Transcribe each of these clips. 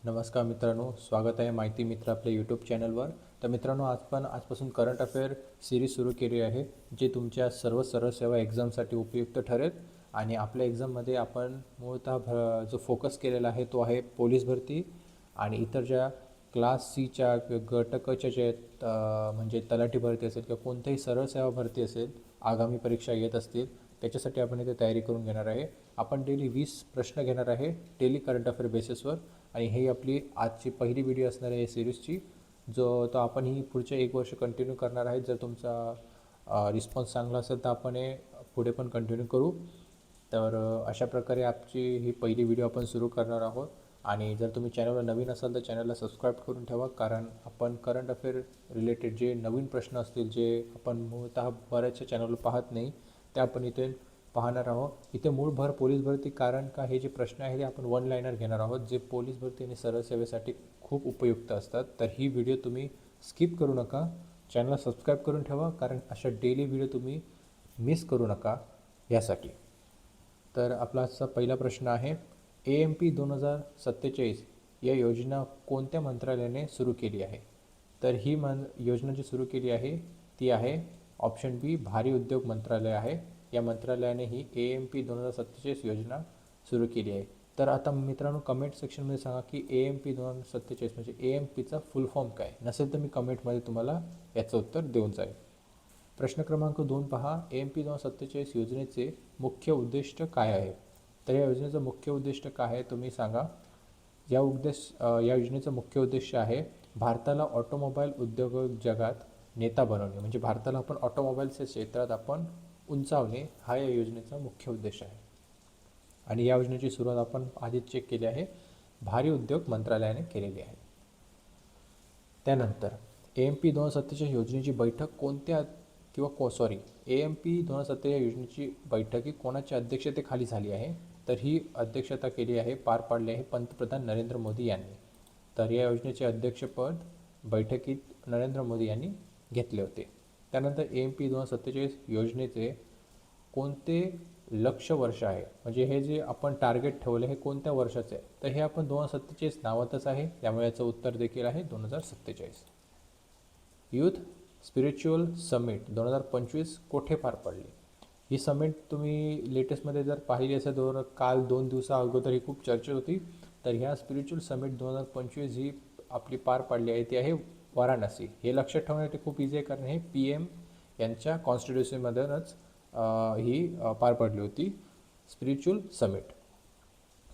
नमस्कार मित्रांनो, स्वागत आहे माहिती मित्र आपल्या यूट्यूब चॅनलवर. तर मित्रांनो, आजपासून करंट अफेअर सिरीज सुरू केली आहे, जे तुमच्या सर्व सरळ सेवा एक्झामसाठी उपयुक्त ठरेल. आणि आपल्या एक्झाममध्ये आपण मूळतः जो फोकस केलेला आहे तो आहे पोलीस भरती आणि इतर ज्या क्लास सीच्या गट कच्या जे म्हणजे तलाठी भरती असेल किंवा कोणत्याही सरळ सेवा भरती असेल, आगामी परीक्षा येत असतील, त्याच्यासाठी आपण इथे तयारी करून घेणार आहे. आपण डेली 20 प्रश्न घेणार आहे डेली करंट अफेअर बेसिसवर. आणि ही आपली आजची पहिली व्हिडिओ असणार आहे सिरीजची, तो आपण ही पुढचे 1 वर्ष कंटिन्यू करणार आहे. जर तुमचा रिस्पॉन्स चांगला असेल तर आपण हे पुढे पण कंटिन्यू करू. तर अशा प्रकारे आजची ही पहिली व्हिडिओ आपण सुरू करणार आहोत. आणि जर तुम्ही चॅनलवर नवीन असाल तर चॅनलला सबस्क्राईब करून ठेवा, कारण आपण करंट अफेअर रिलेटेड जे नवीन प्रश्न असतील, जे आपण मूळतः बऱ्याचशा चॅनलवर पाहत नाही, ते आपण इथे पाहणार आहोत. इथे मूळ भर पोलीस भरती, कारण का हे जे प्रश्न आहे ते आपण वन लाईनर घेणार आहोत, जे पोलीस भरती आणि सरळ सेवेसाठी खूप उपयुक्त असतात. तर ही व्हिडिओ तुम्ही स्किप करू नका, चॅनलला सबस्क्राईब करून ठेवा, कारण अशा डेली व्हिडिओ तुम्ही मिस करू नका यासाठी. तर आपला आजचा पहिला प्रश्न आहे, AMP 2047 या योजना कोणत्या मंत्रालयाने सुरू केली आहे? तर ही योजना जी सुरू केली आहे ती आहे ऑप्शन बी, भारी उद्योग मंत्रालय आहे. या मंत्रालयाने ही AMP 2047 योजना सुरू केली आहे. तर आता मित्रांनो, कमेंट सेक्शनमध्ये सांगा की AMP 2047 म्हणजे AMPचा फुल फॉर्म काय. नसेल तर मी कमेंटमध्ये तुम्हाला याचं उत्तर देऊन जाईल. प्रश्न क्रमांक 2 पहा, AMP 2047 योजनेचे मुख्य उद्दिष्ट काय आहे? तर या योजनेचं मुख्य उद्दिष्ट काय आहे तुम्ही सांगा. या योजनेचं मुख्य उद्देश आहे भारताला ऑटोमोबाईल उद्योग जगात नेता बनवणे, म्हणजे भारताला आपण ऑटोमोबाईलच्या क्षेत्रात आपण उंचावणे, हा या योजनेचा मुख्य उद्देश आहे. आणि या योजनेची सुरुवात आपण आधीच चेक केली आहे, भारी उद्योग मंत्रालयाने केलेली आहे. त्यानंतर AMP 2047 योजनेची बैठक कोणत्या AMP 2047 योजनेची बैठक ही कोणाच्या अध्यक्षतेखाली झाली आहे? तर ही अध्यक्षता केली आहे, पार पाडली आहे पंतप्रधान नरेंद्र मोदी यांनी. तर या योजनेचे अध्यक्षपद बैठकीत नरेंद्र मोदी यांनी घेतले होते. त्यानंतर AMP 2047 योजनेचे कोणते लक्ष वर्ष आहे, म्हणजे हे जे आपण टार्गेट ठेवलं हे कोणत्या वर्षाचे आहे? तर हे आपण 2047 नावातच आहे, त्यामुळे याचं उत्तर देखील आहे 2047. यूथ स्पिरिच्युअल समिट 2025 कोठे पार पडली? ही समिट तुम्ही लेटेस्टमध्ये जर पाहिली असेल, काल 2 दिवसा अगोदर ही खूप चर्चेत होती. तर ह्या स्पिरिच्युअल समिट 2025 ही आपली पार पाडली आहे, ती आहे वाराणसी. हे लक्षात ठेवण्यासाठी खूप इझी आहे, कारण हे PM यांच्या कॉन्स्टिट्युन्सीमधूनच ही पार पडली होती स्पिरिच्युअल समिट.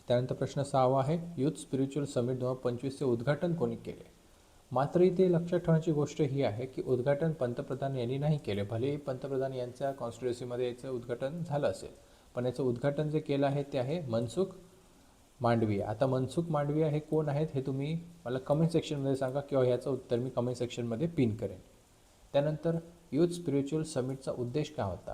त्यानंतर प्रश्न 6 आहे, यूथ स्पिरिच्युअल समिट 2025चे उद्घाटन कोणी केले? मात्र इथे लक्षात ठेवण्याची गोष्ट ही आहे की उद्घाटन पंतप्रधान यांनी नाही केले. भलेही पंतप्रधान यांच्या कॉन्स्टिट्युन्सीमध्ये याचं उद्घाटन झालं असेल, पण याचं उद्घाटन जे केलं आहे ते आहे मनसुख मांडविया. आता मनसुख मांडविया हे कोण आहेत हे तुम्ही मला कमेंट सेक्शनमध्ये सांगा, किंवा ह्याचं उत्तर मी कमेंट सेक्शनमध्ये पिन करेन. त्यानंतर यूथ स्पिरिच्युअल समिटचा उद्देश काय होता?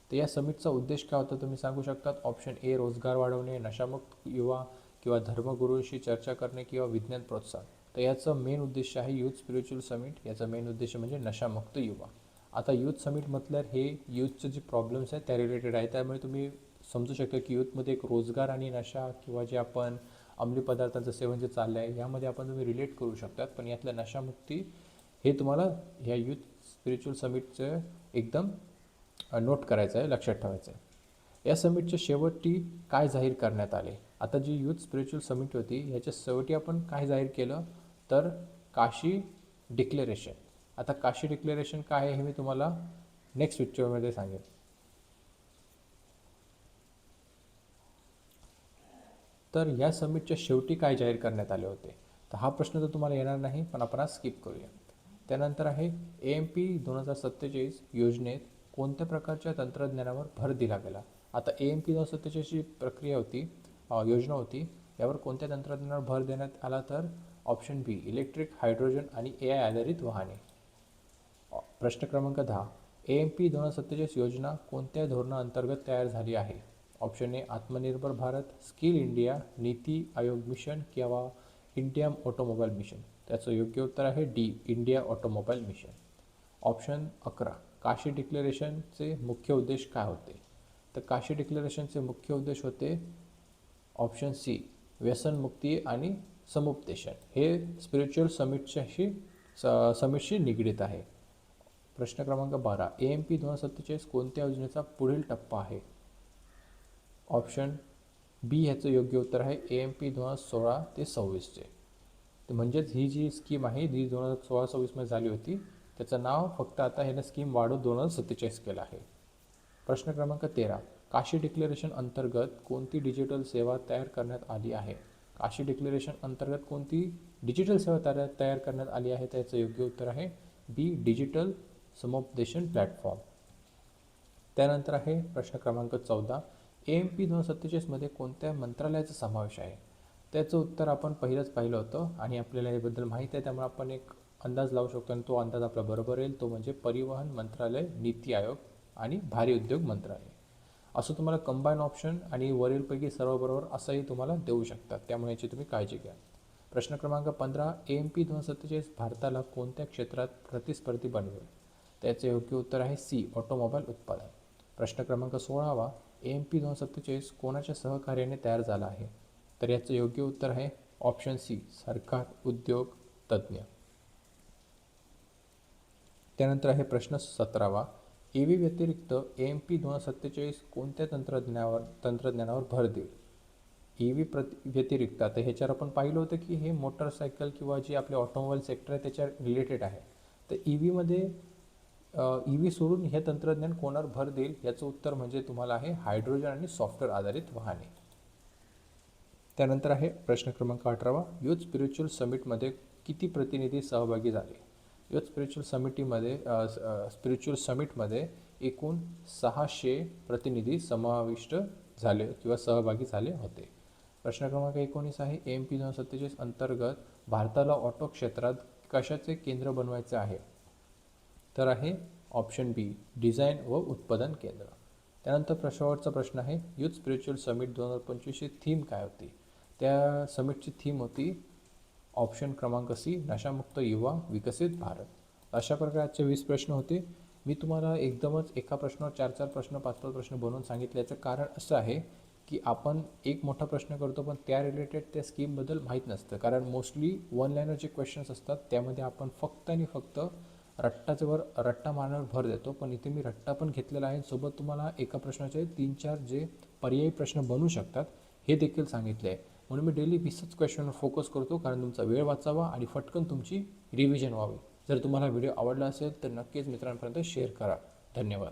तर या समिटचा उद्देश काय होता तुम्ही सांगू शकतात. ऑप्शन ए, रोजगार वाढवणे, नशामुक्त युवा किंवा धर्मगुरूंशी चर्चा करणे किंवा विज्ञान प्रोत्साहन. तर याचं मेन उद्देश आहे यूथ स्पिरिच्युअल समिट, याचा मेन उद्देश म्हणजे नशामुक्त युवा. आता यूथ समिट म्हटल्यावर हे यूथचे जे प्रॉब्लेम्स आहेत त्या रिलेटेड आहे, त्यामुळे तुम्ही समजू शकता की यूथमध्ये एक रोजगार आणि नशा किंवा जे आपण अंमली पदार्थांचं सेवन जे चाललं आहे यामध्ये आपण तुम्ही रिलेट करू शकतात. पण यातल्या नशामुक्ती हे तुम्हाला ह्या यूथ स्पिरिच्युअल समिटचं एकदम नोट करायचं आहे, लक्षात ठेवायचं आहे. या समिटच्या शेवटी काय जाहीर करण्यात आले? आता जी यूथ स्पिरिच्युअल समिट होती ह्याच्या शेवटी आपण काय जाहीर केलं, तर काशी डिक्लेरेशन. आता काशी डिक्लेरेशन काय आहे हे मी तुम्हाला नेक्स्ट पिक्चरमध्ये सांगेन. तर या समिटच्या शेवटी काय जाहीर करण्यात आले होते? तर हा प्रश्न तर तुम्हाला येणार नाही, पण आपण आज स्किप करूया. त्यानंतर आहे AMP 2047 योजनेत कोणत्या प्रकारच्या तंत्रज्ञानावर भर दिला गेला? आता AMP 2047ची प्रक्रिया होती, योजना होती, यावर कोणत्या तंत्रज्ञानावर भर देण्यात आला? तर ऑप्शन बी, इलेक्ट्रिक, हायड्रोजन आणि AI आधारित वाहने. प्रश्न क्रमांक 10, AMP 2047 योजना कोणत्या धोरणाअंतर्गत तयार झाली आहे? ऑप्शन ए, आत्मनिर्भर Bharat, skill India, NITI Aayog mission किंवा इंडिया ऑटोमोबाईल मिशन. त्याचं योग्य उत्तर आहे D, India automobile mission. Option 11, Kashi डिक्लेरेशनचे मुख्य उद्देश काय होते? तर काशी डिक्लेरेशनचे मुख्य उद्देश होते ऑप्शन सी, व्यसनमुक्ती आणि समुपदेशन हे स्पिरिच्युअल समिटशी निगडीत आहे. प्रश्न क्रमांक 12, AMP 2047 कोणत्या योजनेचा पुढील टप्पा आहे? ऑप्शन बी ह्याचं योग्य उत्तर आहे AMP 2016 ते 26चे. म्हणजेच ही जी स्कीम आहे जी 2016-26मध्ये झाली होती, त्याचं नाव फक्त आता ह्यानं स्कीम वाढवून 2047 केलं आहे. प्रश्न क्रमांक 13, काशी डिक्लेरेशन अंतर्गत कोणती डिजिटल सेवा तयार करण्यात आली आहे? काशी डिक्लेरेशन अंतर्गत कोणती डिजिटल सेवा तयार करण्यात आली आहे? त्याचं योग्य उत्तर आहे बी डिजिटल समुपदेशन प्लॅटफॉर्म. त्यानंतर आहे प्रश्न क्रमांक 14, AMP 2047मध्ये कोणत्या मंत्रालयाचा समावेश आहे? त्याचं उत्तर आपण पहिलंच पाहिलं होतं आणि आपल्याला याबद्दल माहीत आहे, त्यामुळे आपण एक अंदाज लावू शकतो आणि तो अंदाज आपला बरोबर येईल. तो म्हणजे परिवहन मंत्रालय, नीती आयोग आणि भारी उद्योग मंत्रालय. असं तुम्हाला कंबाईन ऑप्शन आणि वरीलपैकी सर्व बरोबर असंही तुम्हाला देऊ शकतात, त्यामुळे याची तुम्ही काळजी घ्या. प्रश्न क्रमांक 15, AMP 2047 भारताला कोणत्या क्षेत्रात प्रतिस्पर्धी बनवेल? त्याचे योग्य उत्तर आहे सी ऑटोमोबाईल उत्पादन. प्रश्न क्रमांक 16, AMP 2047 कोणाच्या सहकार्याने तयार झाला आहे? तर याचं योग्य उत्तर आहे ऑप्शन सी सरकार, उद्योग, तज्ज्ञ. त्यानंतर आहे प्रश्न 17, EV व्यतिरिक्त AMP 2047 कोणत्या तंत्रज्ञानावर भर देईल? EV व्यतिरिक्त आता ह्याच्यावर आपण पाहिलं होतं की हे मोटरसायकल किंवा जे आपले ऑटोमोबाईल सेक्टर आहे त्याच्या रिलेटेड आहे. तर EVमध्ये EV सोडून हे तंत्रज्ञान कोणावर भर देईल? याचं उत्तर म्हणजे तुम्हाला आहे हायड्रोजन आणि सॉफ्टवेअर आधारित वाहने. त्यानंतर आहे प्रश्न क्रमांक 18, युथ स्पिरिच्युअल समिटमध्ये किती प्रतिनिधी सहभागी झाले? युथ स्पिरिच्युअल समिटमध्ये एकूण 600 प्रतिनिधी समाविष्ट झाले किंवा सहभागी झाले होते. प्रश्न क्रमांक 19 आहे AMP 2047 अंतर्गत भारताला ऑटो क्षेत्रात कशाचे केंद्र बनवायचे आहे? तर आहे ऑप्शन बी डिझाईन व उत्पादन केंद्र. त्यानंतर शेवटचा प्रश्न आहे युथ स्पिरिच्युअल समिट 2025ची थीम काय होती? त्या समिटची थीम होती ऑप्शन क्रमांक सी नशामुक्त युवा विकसित भारत. अशा प्रकारचे 20 प्रश्न होते. मी तुम्हाला एकदमच एका प्रश्नावर 4-4 प्रश्न 5-5 प्रश्न बनवून सांगितल्याचं कारण असं आहे की आपण एक मोठा प्रश्न करतो पण त्या रिलेटेड त्या स्कीमबद्दल माहीत नसतं, कारण मोस्टली वन लाईनर जे क्वेश्चन्स असतात त्यामध्ये आपण फक्त आणि फक्त रट्टा मारण्यावर भर देतो. पण इथे मी रट्टा पण घेतलेला आहे, सोबत तुम्हाला एका प्रश्नाचे 3-4 जे पर्यायी प्रश्न बनू शकतात हे देखील सांगितले आहे. म्हणून मी डेली 20च क्वेश्चनवर फोकस करतो, कारण तुमचा वेळ वाचावा आणि फटकन तुमची रिव्हिजन व्हावी. जर तुम्हाला व्हिडिओ आवडला असेल तर नक्कीच मित्रांपर्यंत शेअर करा. धन्यवाद.